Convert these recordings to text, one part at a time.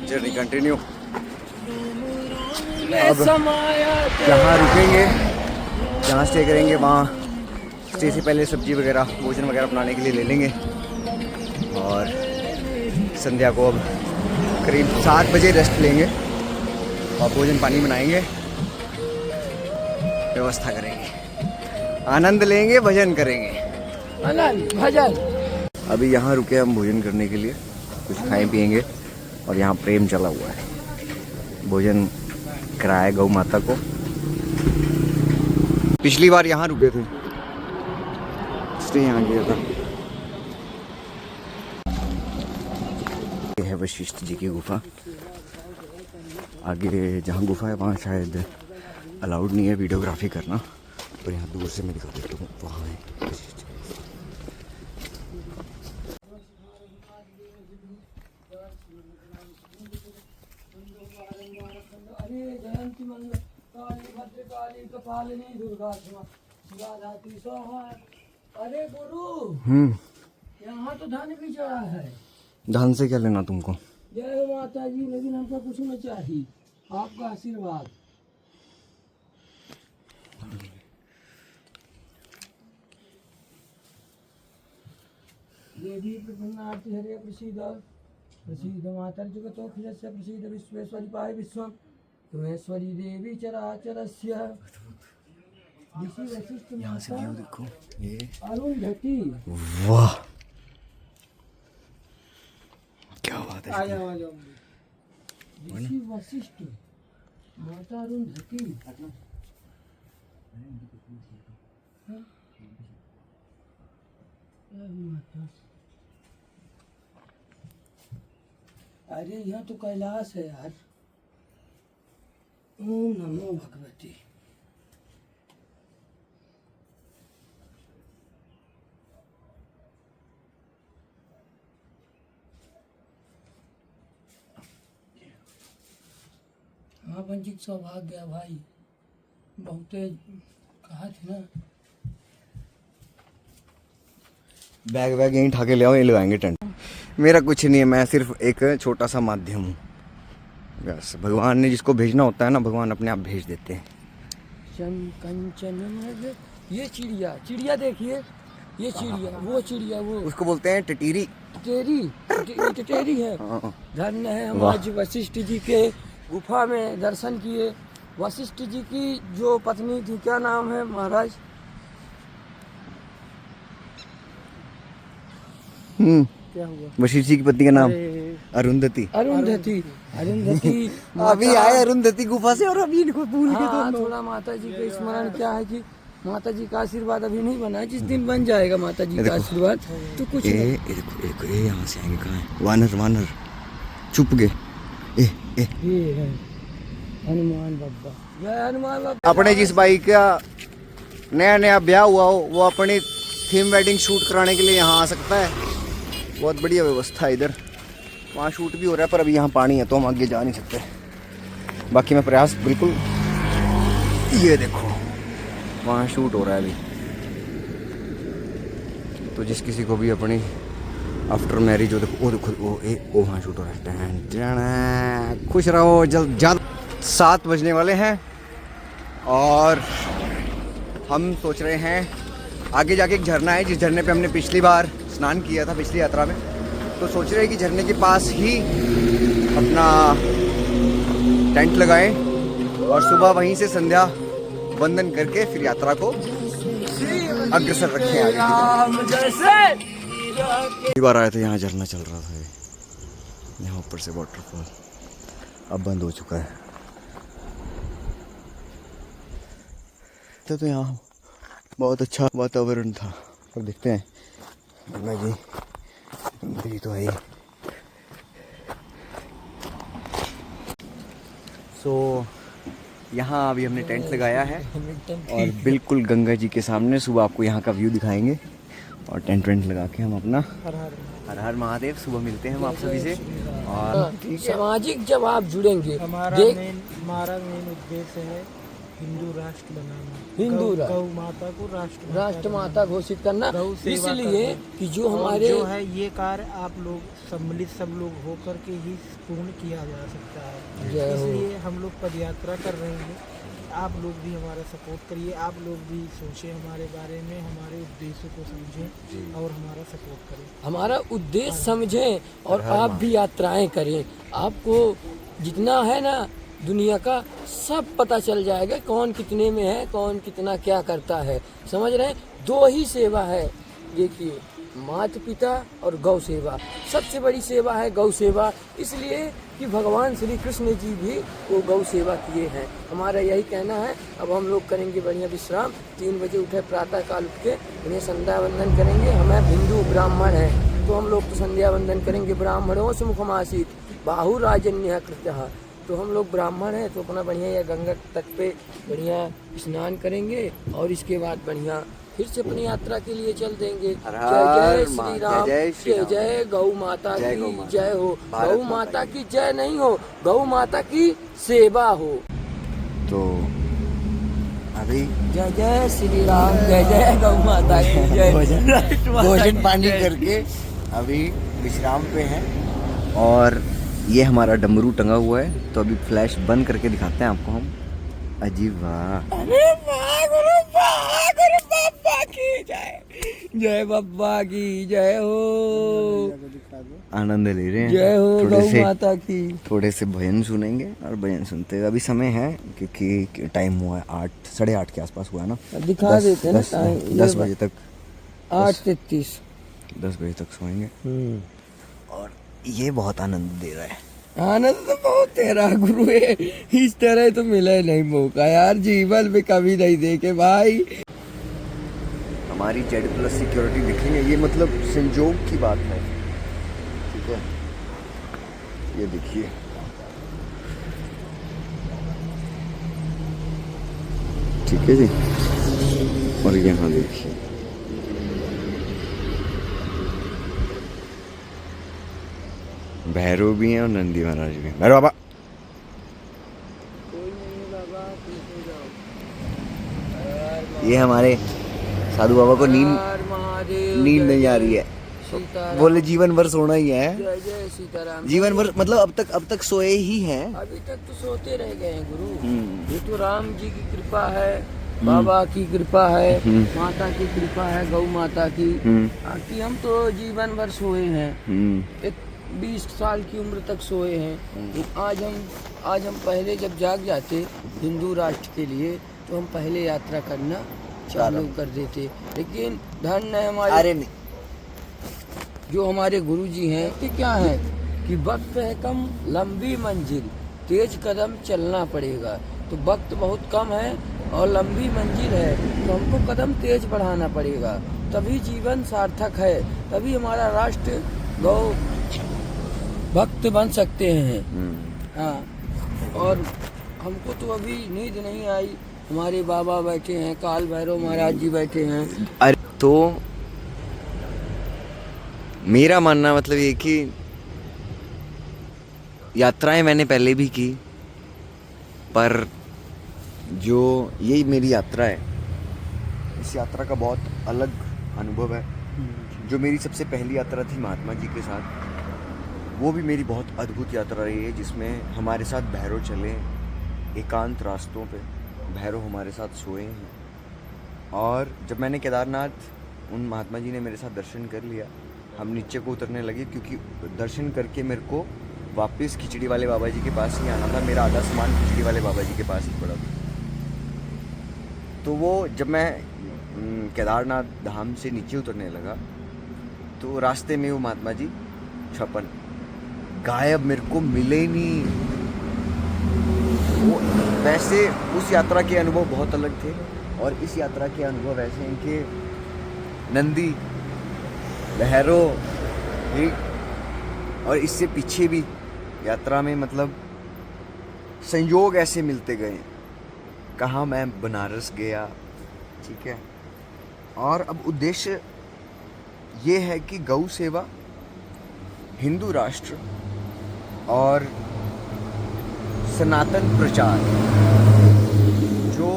Journey continue. अब जहाँ रुकेंगे, जहाँ स्टे करेंगे, वहाँ स्टे से पहले सब्जी वगैरह, भोजन वगैरह बनाने के लिए ले लेंगे। और संध्या को अब करीब 7 बजे रेस्ट लेंगे और भोजन पानी बनाएंगे, व्यवस्था करेंगे, आनंद लेंगे, भजन करेंगे। आनंद भजन। अभी यहाँ रुके हम भोजन करने के लिए, कुछ खाएं पिएंगे। और यहाँ प्रेम चला हुआ है, भोजन कराया गौ माता को। पिछली बार यहाँ रुके थे, स्टे यहाँ किया था। ये है वशिष्ठ जी की गुफा। आगे जहाँ गुफा है वहाँ शायद अलाउड नहीं है वीडियोग्राफी करना, और यहाँ दूर से मैं दिखा देता हूँ, वहाँ है वशिष्ठ जी। अरे गुरु, यहाँ तो धन भी चढ़ा है। धन से क्या लेना तुमको? जय माता जी, लेकिन हमको कुछ न चाहिए, आपका आशीर्वाद। देवी प्रपन्नार्ति हरे प्रसीद प्रसीद मातर जगतो खिलस्य प्रसीद विश्वेश्वरी पाय विश्वम तुम्हेश्वरी देवी चराचरस्य। ऋषि वशिष्ठ माता देखो, ये अरुंधति। वाह क्या बात है। ऋषि वशिष्ठ माता अरुंधति। अरे यहाँ तो कैलाश है यार। ओम नमो भगवती। हाँ पंचिक सौभाग्य है भाई, बहुते कहा थी ना। बैग वैग यहीं ठाके ले आओ, ये लगाएंगे टेंट। मेरा कुछ नहीं है, मैं सिर्फ एक छोटा सा माध्यम हूँ बस। भगवान ने जिसको भेजना होता है ना, भगवान अपने आप भेज देते हैं। कंचन, ये चिड़िया, चिड़िया देखिए, ये चिड़िया, वो चिड़िया, वो उसको बोलते हैं टिटीरी। टिटेरी है। धन्य है हम आज वशिष्ठ जी के गुफा में दर्शन किए। वशिष्ठ जी की जो पत्नी थी, क्या नाम है महाराज? क्या हुआ? वशिष्ठ जी की पत्नी का नाम अरुंधति। अरुंधति। अरुंधति अभी आए अरुंधति गुफा से, और अभी इनको भूल गए हाँ, थोड़ा माता जी का स्मरण क्या है कि माता जी का आशीर्वाद अभी नहीं बना है, जिस दिन बन जाएगा माता जी का आशीर्वाद तो कुछ ये यहाँ से आएंगे। कहाँ है वानर? वानर छुप गए। ये है हनुमान बाबा। जय हनुमान बाबा। अपने जिस भाई का नया नया ब्याह हुआ हो, वो अपनी थीम वेडिंग शूट कराने के लिए यहाँ आ सकता है। बहुत बढ़िया व्यवस्था है इधर। वहाँ शूट भी हो रहा है, पर अभी यहाँ पानी है तो हम आगे जा नहीं सकते। बाकी मैं प्रयास बिल्कुल, ये देखो वहाँ शूट हो रहा है अभी। तो जिस किसी को भी अपनी आफ्टर मैरिज हो, देखो वो देखो वो वहाँ शूट हो रहा है। खुश रहो, जल्द 7 बजने वाले हैं और हम सोच रहे हैं आगे जाके एक झरना है, जिस झरने पे हमने पिछली बार स्नान किया था पिछली यात्रा में। तो सोच रहे हैं कि झरने के पास ही अपना टेंट लगाएं और सुबह वहीं से संध्या वंदन करके फिर यात्रा को अग्रसर रखें आगे। पहली बार आए थे, यहाँ झरना चल रहा था, यहाँ ऊपर से वाटरफॉल अब बंद हो चुका है। तो यहाँ बहुत अच्छा वातावरण था। अब देखते हैं गंगा जी तो है। सो यहाँ अभी हमने टेंट लगाया है और बिल्कुल गंगा जी के सामने सुबह आपको यहाँ का व्यू दिखाएंगे। और टेंट वेंट लगा के हम अपना हर हर महादेव, सुबह मिलते हैं हम आप सभी से। और सामाजिक जब आप जुड़ेंगे, हमारा मेन उद्देश्य है हिंदू राष्ट्र बनाना, हिंदू राष्ट्र। गौ माता को राष्ट्र राष्ट्र माता घोषित करना, गौ सेवा इसलिए करना। कि जो और हमारे जो है ये कार्य आप लोग सम्मिलित सब लोग होकर के ही पूर्ण किया जा सकता है। जय हो। इसलिए हम लोग पद यात्रा कर रहे हैं। आप लोग भी हमारा सपोर्ट करिए, आप लोग भी सोचें हमारे बारे में, हमारे उद्देश्य को समझें और हमारा सपोर्ट करें। हमारा उद्देश्य समझें और आप भी यात्राएं करें। आपको जितना है ना दुनिया का सब पता चल जाएगा, कौन कितने में है, कौन कितना क्या करता है। समझ रहे हैं? दो ही सेवा है, देखिए, माता पिता और गौ सेवा। सबसे बड़ी सेवा है गौ सेवा, इसलिए कि भगवान श्री कृष्ण जी भी वो गौ सेवा किए हैं। हमारा यही कहना है। अब हम लोग करेंगे बढ़िया विश्राम, 3 बजे उठे, प्रातः काल उठ के उन्हें संध्या वंदन करेंगे। हमें हिंदू ब्राह्मण है तो हम लोग तो संध्या वंदन करेंगे। ब्राह्मणों से मुखमासित बाहु राजन्य कृत्य, तो हम लोग ब्राह्मण हैं तो अपना बढ़िया या गंगा तट पे बढ़िया स्नान करेंगे और इसके बाद बढ़िया फिर से अपनी यात्रा के लिए चल देंगे। हर जय जय माँ, श्री राम, जय श्री जय राम। जय गौ माता जय गौ की माता। जय हो। भारत गौ माता माता की जय नहीं हो, गौ माता की सेवा हो। तो अभी जय जय श्री राम, जय जय गौ माता की जय। भोजन पानी करके अभी विश्राम पे हैं और ये हमारा डमरू टंगा हुआ है। तो अभी फ्लैश बंद करके दिखाते हैं आपको हम। अजीब वाह, अरे वाह गुरु वाह, गुरु बाबा की जय, जय बाबा की जय हो, आनंद ले रहे हैं। जय हो थोड़े गौ से माता की। थोड़े से भजन सुनेंगे और भजन सुनते हुए अभी समय है क्योंकि टाइम हुआ है 8 साढ़े 8 के आसपास हुआ है ना। दिखा देते हैं ना टाइम, 10 बजे तक, 8:33। 10 बजे तक सोएंगे और ये बहुत आनंद दे रहा है। आनंद तो बहुत तेरा गुरु है, इस तरह तो मिला ही नहीं मौका यार, जीवन में कभी नहीं देखे भाई। हमारी Z+ सिक्योरिटी दिखेंगे, ये मतलब संजोग की बात है, ठीक है। ये देखिए, ठीक है जी। और यहाँ देखिए, भैरव भी हैं और नंदी महाराज भी हैं। भैरव बाबा, ये हमारे साधु बाबा को नींद नहीं आ रही है, बोले जीवन भर सोना ही है। जय जय सीताराम। जीवन भर मतलब अब तक सोए ही हैं। अभी तक तो सोते रह गए हैं गुरु। हम्म। ये तो राम जी की कृपा है, बाबा की कृपा है, माता की कृपा है, गौ माता की। कि हम तो जीवन भर सोए हैं, एक 20 साल की उम्र तक सोए हैं। आज हम पहले जब जाग जाते हिंदू राष्ट्र के लिए तो हम पहले यात्रा करना चालू कर देते, लेकिन धन है हमारे। अरे नहीं, जो हमारे गुरुजी हैं कि क्या है कि वक्त है कम, लंबी मंजिल, तेज कदम चलना पड़ेगा। तो वक्त बहुत कम है और लंबी मंजिल है, तो हमको कदम तेज बढ़ाना पड़ेगा, तभी जीवन सार्थक है, तभी हमारा राष्ट्र गौ भक्त बन सकते हैं। हाँ, और हमको तो अभी नींद नहीं आई। हमारे बाबा बैठे हैं, काल भैरव महाराज जी बैठे हैं। अरे तो मेरा मानना मतलब ये कि यात्राएं मैंने पहले भी की, पर जो यही मेरी यात्रा है, इस यात्रा का बहुत अलग अनुभव है। जो मेरी सबसे पहली यात्रा थी महात्मा जी के साथ, वो भी मेरी बहुत अद्भुत यात्रा रही है, जिसमें हमारे साथ भैरव चले, एकांत रास्तों पे भैरव हमारे साथ सोए हैं। और जब मैंने केदारनाथ, उन महात्मा जी ने मेरे साथ दर्शन कर लिया, हम नीचे को उतरने लगे, क्योंकि दर्शन करके मेरे को वापस खिचड़ी वाले बाबा जी के पास ही आना था। मेरा आधा सामान खिचड़ी वाले बाबा जी के पास ही पड़ा था। तो वो जब मैं केदारनाथ धाम से नीचे उतरने लगा तो रास्ते में वो महात्मा जी छपन गायब, मेरे को मिले ही नहीं। वो वैसे उस यात्रा के अनुभव बहुत अलग थे और इस यात्रा के अनुभव ऐसे हैं कि नंदी, भैरव भी, और इससे पीछे भी यात्रा में मतलब संयोग ऐसे मिलते गए। कहाँ मैं बनारस गया, ठीक है। और अब उद्देश्य ये है कि गौ सेवा, हिंदू राष्ट्र और सनातन प्रचार, जो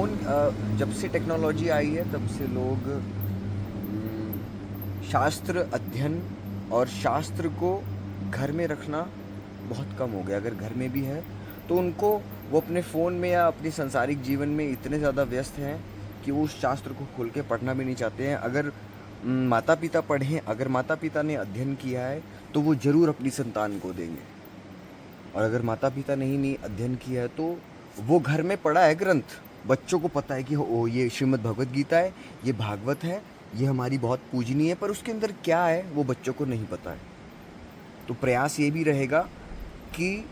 फ़ोन जब से टेक्नोलॉजी आई है तब से लोग शास्त्र अध्ययन और शास्त्र को घर में रखना बहुत कम हो गया। अगर घर में भी है तो उनको वो अपने फ़ोन में या अपने सांसारिक जीवन में इतने ज़्यादा व्यस्त हैं कि वो उस शास्त्र को खोल के पढ़ना भी नहीं चाहते हैं। अगर माता पिता पढ़ें, अगर माता पिता ने अध्ययन किया है तो वो ज़रूर अपनी संतान को देंगे, और अगर माता पिता नहीं अध्ययन किया है तो वो घर में पढ़ा है ग्रंथ, बच्चों को पता है कि ओ ये श्रीमद् भगवत गीता है, ये भागवत है, ये हमारी बहुत पूजनीय है, पर उसके अंदर क्या है वो बच्चों को नहीं पता है। तो प्रयास ये भी रहेगा कि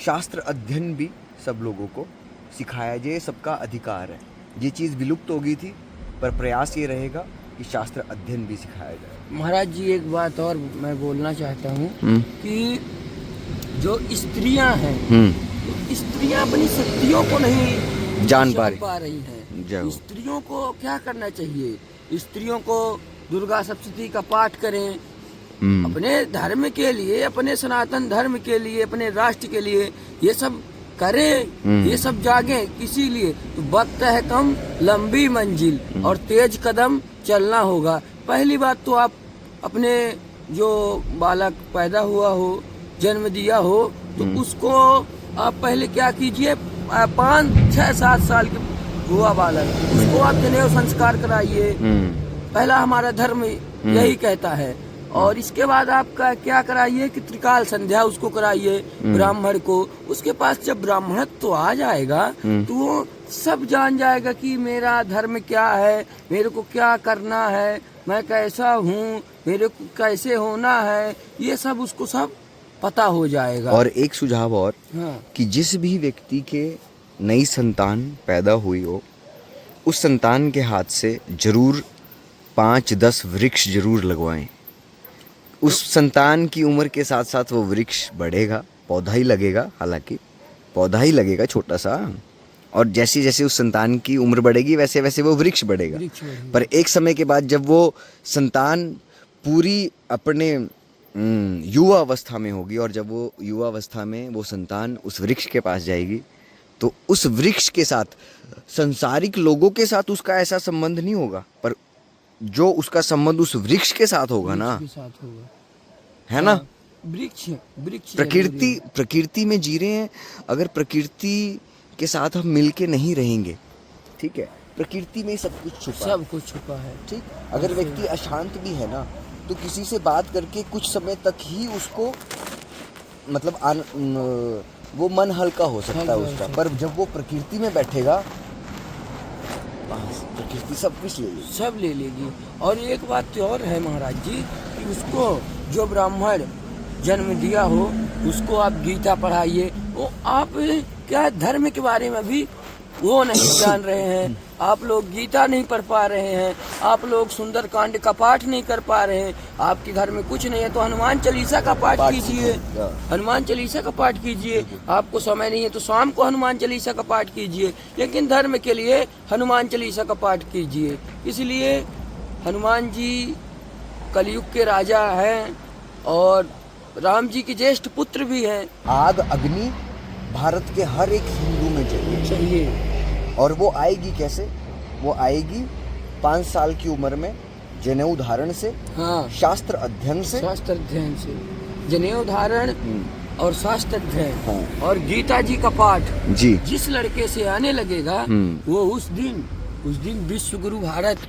शास्त्र अध्ययन भी सब लोगों को सिखाया जाए, सबका अधिकार है। ये चीज़ विलुप्त हो गई थी, पर प्रयास ये रहेगा कि शास्त्र अध्ययन भी सिखाया जाए। महाराज जी एक बात और मैं बोलना चाहता हूँ कि जो स्त्रियां हैं, तो स्त्रियां अपनी शक्तियों को नहीं जान पा रही हैं। स्त्रियों को क्या करना चाहिए? स्त्रियों को दुर्गा सप्तशती का पाठ करें, अपने धर्म के लिए, अपने सनातन धर्म के लिए, अपने राष्ट्र के लिए ये सब करें, ये सब जागे। किसी लिए तो वक्त है कम, लंबी मंजिल और तेज कदम चलना होगा। पहली बात तो आप अपने जो बालक पैदा हुआ हो, जन्म दिया हो, तो उसको आप पहले क्या कीजिए, 5, 6, 7 साल के हुआ बालक, उसको आप जनेऊ संस्कार कराइए। पहला हमारा धर्म यही कहता है। और इसके बाद आपका क्या कराइए कि त्रिकाल संध्या उसको कराइए ब्राह्मण को। उसके पास जब ब्राह्मणत्व तो आ जाएगा तो वो सब जान जाएगा कि मेरा धर्म क्या है, मेरे को क्या करना है, मैं कैसा हूँ, मेरे को कैसे होना है, ये सब उसको सब पता हो जाएगा। और एक सुझाव और, हाँ, कि जिस भी व्यक्ति के नई संतान पैदा हुई हो, उस संतान के हाथ से जरूर 5-10 वृक्ष जरूर लगवाएं। उस संतान की उम्र के साथ साथ वो वृक्ष बढ़ेगा, पौधा ही लगेगा, हालांकि पौधा ही लगेगा छोटा सा, और जैसे जैसे उस संतान की उम्र बढ़ेगी वैसे वैसे वो वृक्ष बढ़ेगा। पर एक समय के बाद जब वो संतान पूरी अपने युवा अवस्था में होगी, और जब वो युवा अवस्था में वो संतान उस वृक्ष के पास जाएगी, तो उस वृक्ष के साथ संसारिक लोगों के साथ उसका ऐसा संबंध नहीं होगा, पर जो उसका संबंध उस वृक्ष के साथ होगा ना, है ना, वृक्ष प्रकृति में जी रहे हैं। अगर प्रकृति के साथ हम मिलके नहीं रहेंगे, ठीक है, प्रकृति में सब कुछ छुपा है, ठीक। अगर व्यक्ति अशांत भी है ना, तो किसी से बात करके कुछ समय तक ही उसको मतलब वो मन हल्का हो सकता है उसका, पर जब वो प्रकृति में बैठेगा, प्रकृति सब कुछ ले लेगी। और एक बात तो और है महाराज जी, कि उसको जो ब्राह्मण जन्म दिया हो उसको आप गीता पढ़ाइए। वो आप क्या धर्म के बारे में भी वो नहीं जान रहे हैं, आप लोग गीता नहीं पढ़ पा रहे हैं, आप लोग सुंदर कांड का पाठ नहीं कर पा रहे हैं, आपके घर में कुछ नहीं है तो हनुमान चालीसा का पाठ कीजिए, हनुमान चालीसा का पाठ कीजिए। आपको समय नहीं है तो शाम को हनुमान चालीसा का पाठ कीजिए, लेकिन धर्म के लिए हनुमान चालीसा का पाठ कीजिए। इसलिए हनुमान जी कलयुग के राजा हैं और राम जी के ज्येष्ठ पुत्र भी हैं। आग अग्नि भारत के हर एक हिंदू में चाहिए। और वो आएगी कैसे? वो आएगी 5 साल की उम्र में जनेऊ धारण से, हाँ, शास्त्र अध्ययन से, जनेऊ धारण और शास्त्र अध्ययन, हाँ, और गीता जी का पाठ जी। जिस लड़के से आने लगेगा वो उस दिन विश्व गुरु भारत